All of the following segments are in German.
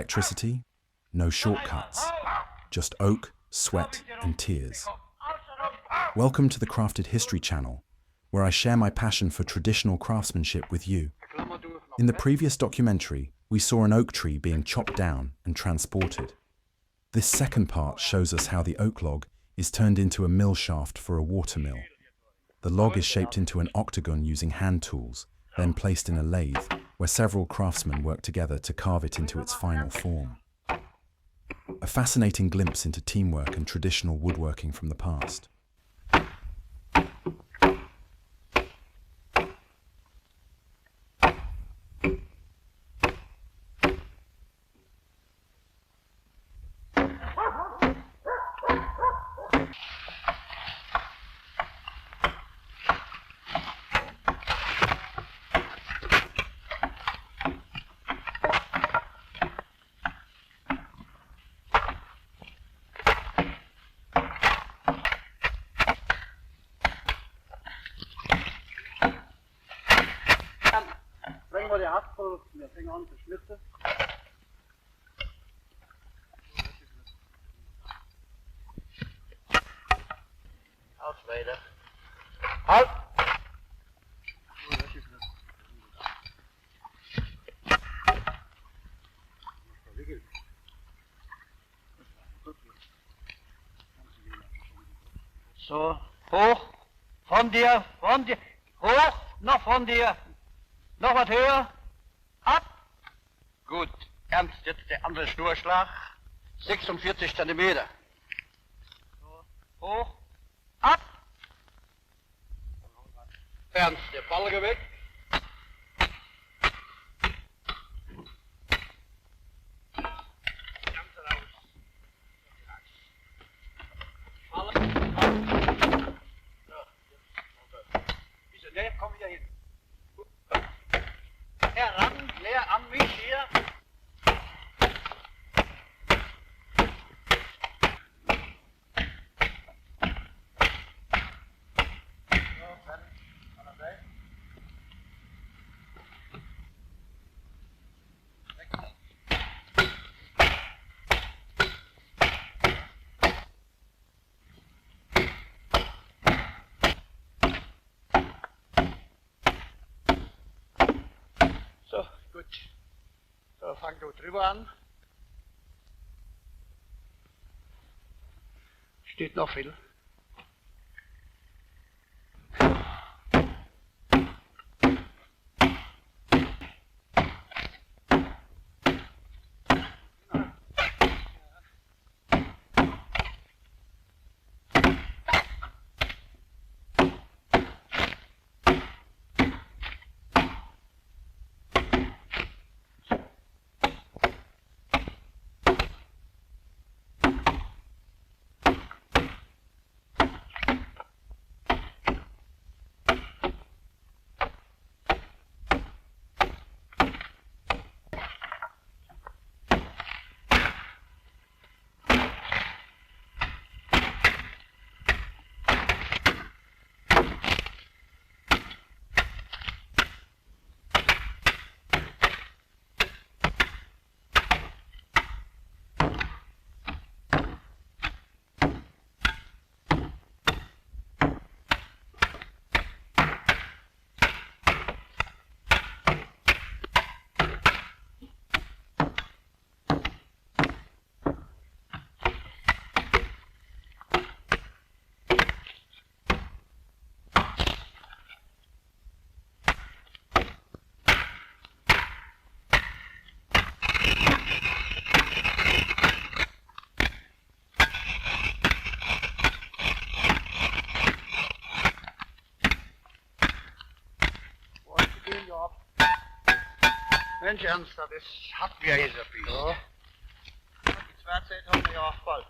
electricity, no shortcuts, just oak, sweat, and tears. Welcome to the Crafted History channel, where I share my passion for traditional craftsmanship with you. In the previous documentary, we saw an oak tree being chopped down and transported. This second part shows us how the oak log is turned into a mill shaft for a water mill. The log is shaped into an octagon using hand tools, then placed in a lathe, where several craftsmen work together to carve it into its final form. A fascinating glimpse into teamwork and traditional woodworking from the past. Bringen wir die Haspel, wir fangen an zu schnitzen. Halt weiter. Halt! So, hoch, von dir, hoch, noch von dir. Noch was höher. Ab. Gut. Ernst, jetzt der andere Schnurschlag. 46 Zentimeter. So. Hoch. Ab. Ernst, der Balken weg. Ganz raus. Fallen. So. Wieso? Ne, komm wieder hin. Heran, näher an mich hier. So, dann an der Seite. So, gut. So, fang du drüber an. Steht noch viel. Mensch, Ernst, das hatten wir hier so viel. Ja. Die Schwarzheit haben wir ja auch bald.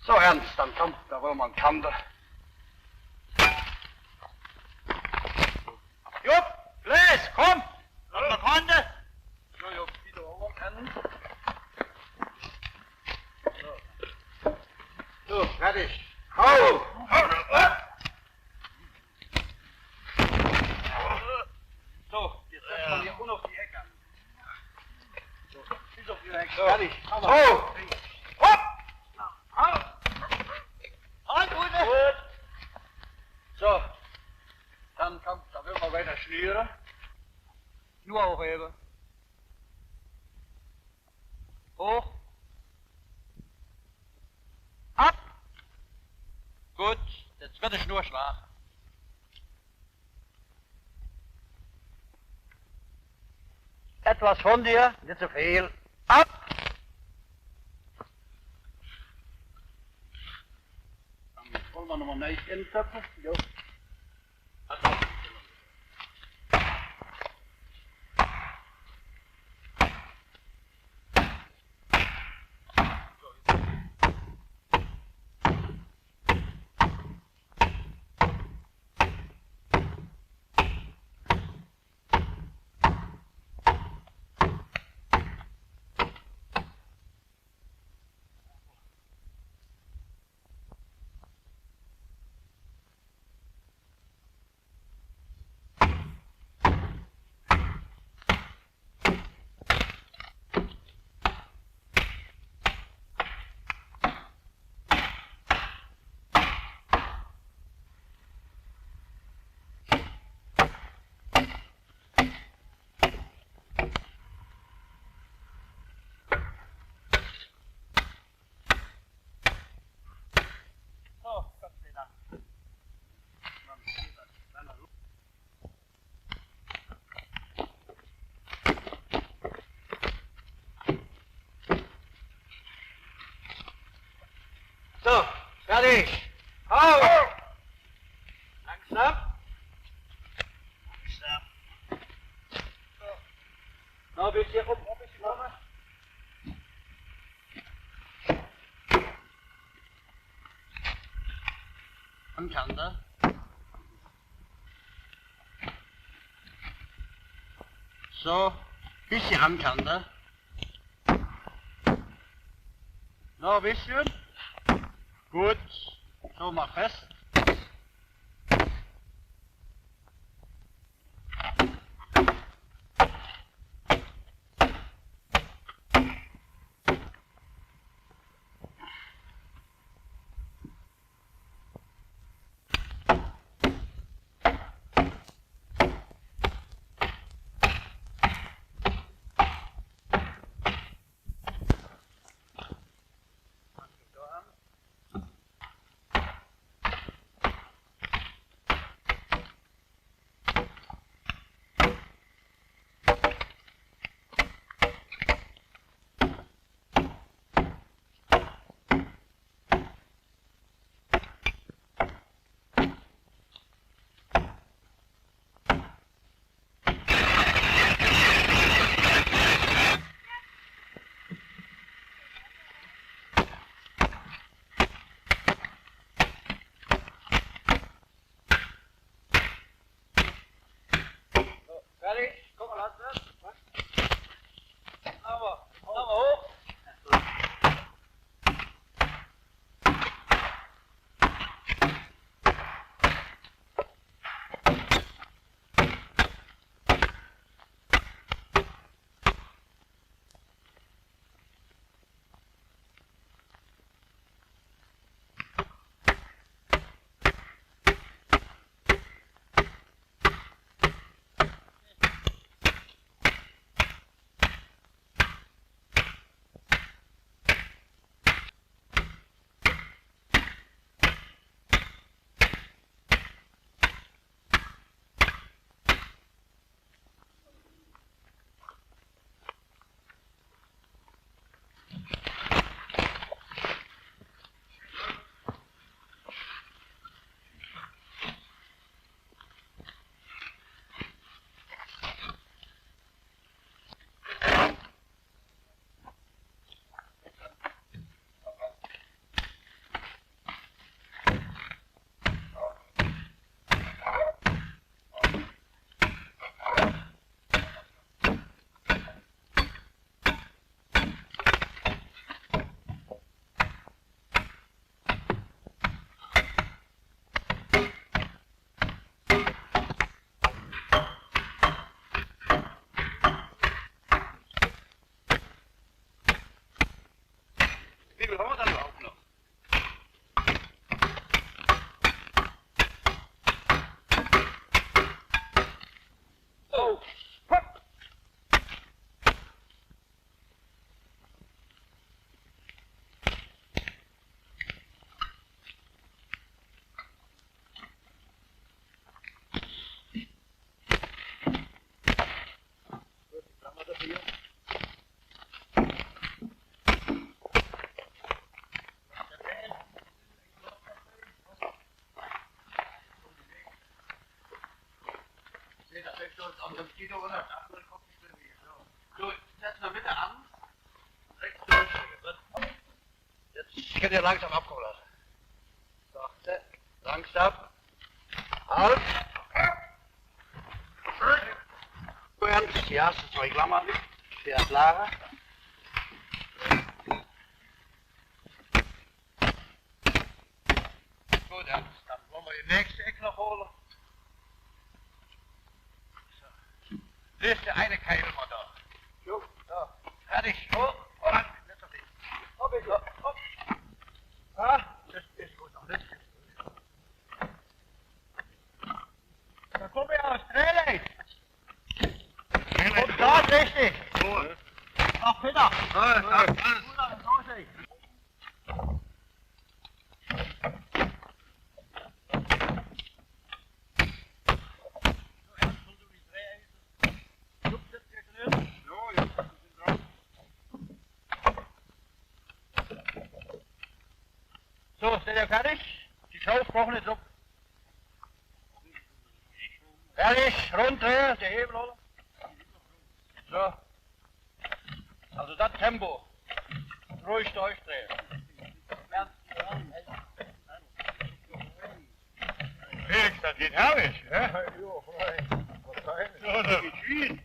So ernst, dann kommt, da wollen wir einen Kanter. Jupp, Bläs, komm! Lass mal Kante! So, Jupp, wieder overkennen. So, fertig. Hau! So, jetzt setzt man hier unten auf die Ecke an. So, bis auf die Ecke. Fertig. So! Hopp! Halt, Gut. So, dann kommt, da will man weiter schnüren. Nur aufheben. Hoch. Ab. Gut, jetzt wird der Schnurschlag. Etwas von dir, nicht zu viel. Ab. Dann wollen wir nochmal neu intöpfen. Jo. So, fertig. Hau! Langsam. Langsam. So. Noch ein bisschen rum, ein bisschen rum. Ankante. So, bisschen ankante. Noch ein bisschen. Gut, so mach fest. das geht doch unter. So, setzen wir bitte an. Rechts durch. Jetzt könnt ihr langsam abkommen lassen. So, langsam. Halt. Ernst, ja, das ist zwei Klammern. Der Lara. Gut, dann wollen wir die nächste Ecke noch holen. So. Das ist der eine Keil mal da. Jo, da. Fertig. Hoch. Und nicht so viel. Hopp, ich hopp. Ah, das ist gut. Das ist gut. Da kommen wir aus Drehleid. Und da ist richtig. Ach, Peter. So, seid ihr fertig? Die Schau brauchen jetzt ab. Fertig, runter, der Hebel, oder? So. Also das Tempo. Ruhig durchdrehen. Felix, das geht herrlich, ja? Ja, frei. Wahrscheinlich. Ja, das geht viel.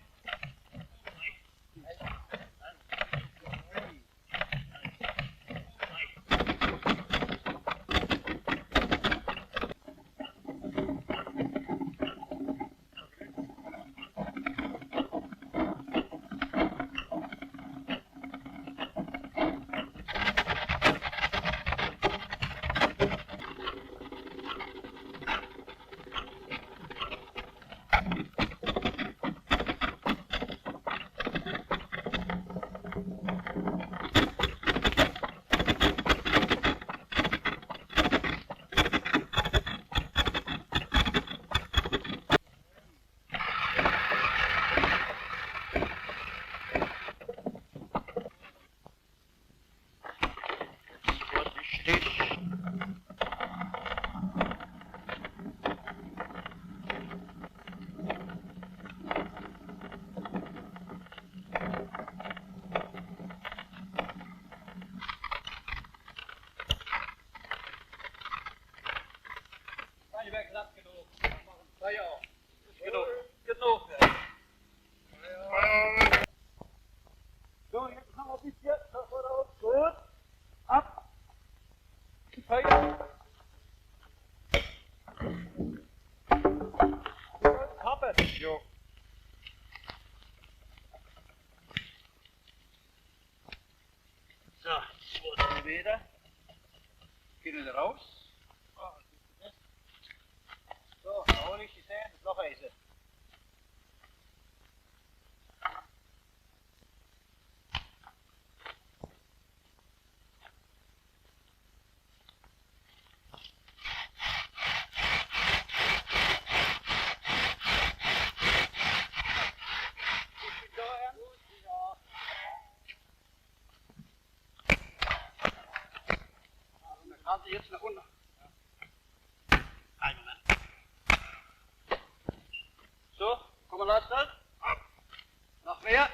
So, jetzt haben wir ein bisschen voraus. Gut. Ab. Feuer. Kappen. Jo. So, 2 Zentimeter. Gehen wir raus. So, da hole ich die Zähne, das Loch essen. Jetzt nach unten. Einen Moment. So, komm mal lassen. Noch mehr.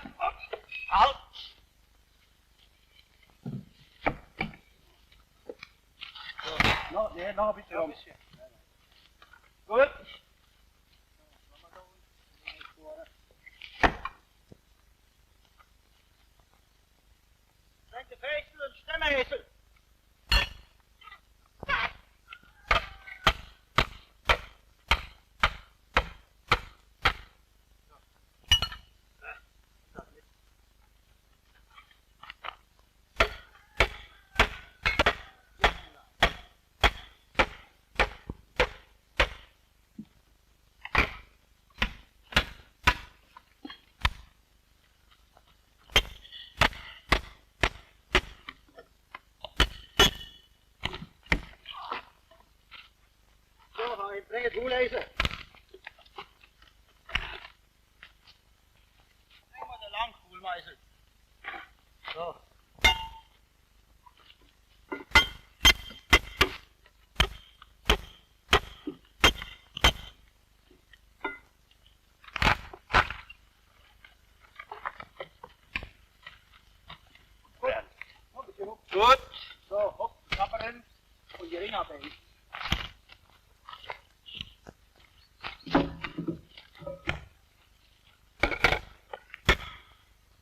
Halt. So, noch ein bisschen rum. Gut. Senke Fechtel und Stämmerhäsel. Breng het hoelezen. Breng maar de lang hoelmeisel. Zo. Gut. So, hopp, klappern und die Ringe abhängen.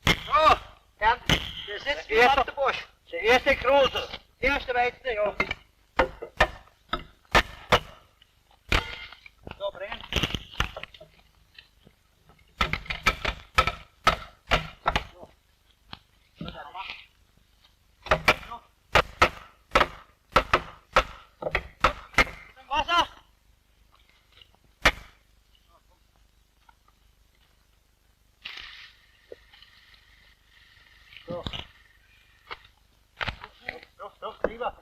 So, Bernd, der sitzt wie auf der Busch. Der erste große. Erste weite, ja. So, bringen. Wasser! So. Luft, prima.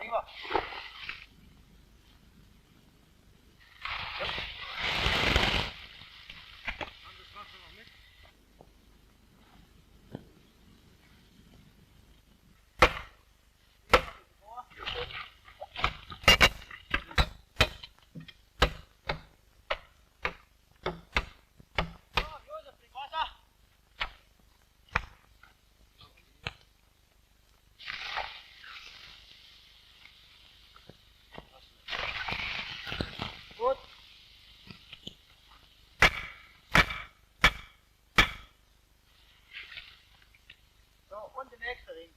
Gut. So, und der nächste Ring.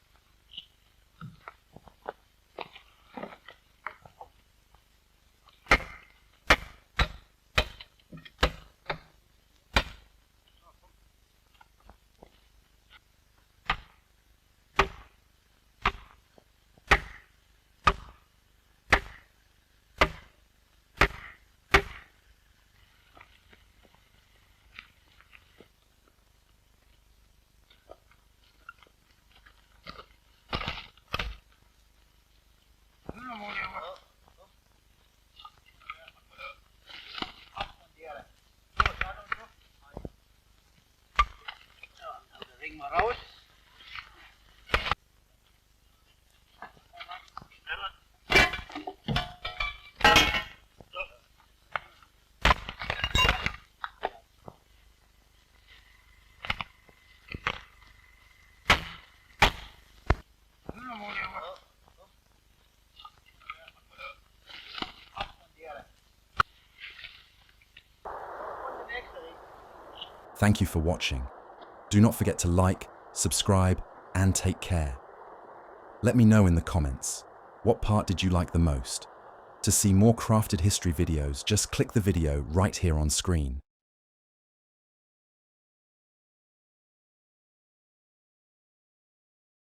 Ring mal raus. Thank you for watching. Do not forget to like, subscribe, and take care. Let me know in the comments, what part did you like the most? To see more crafted history videos, just click the video right here on screen.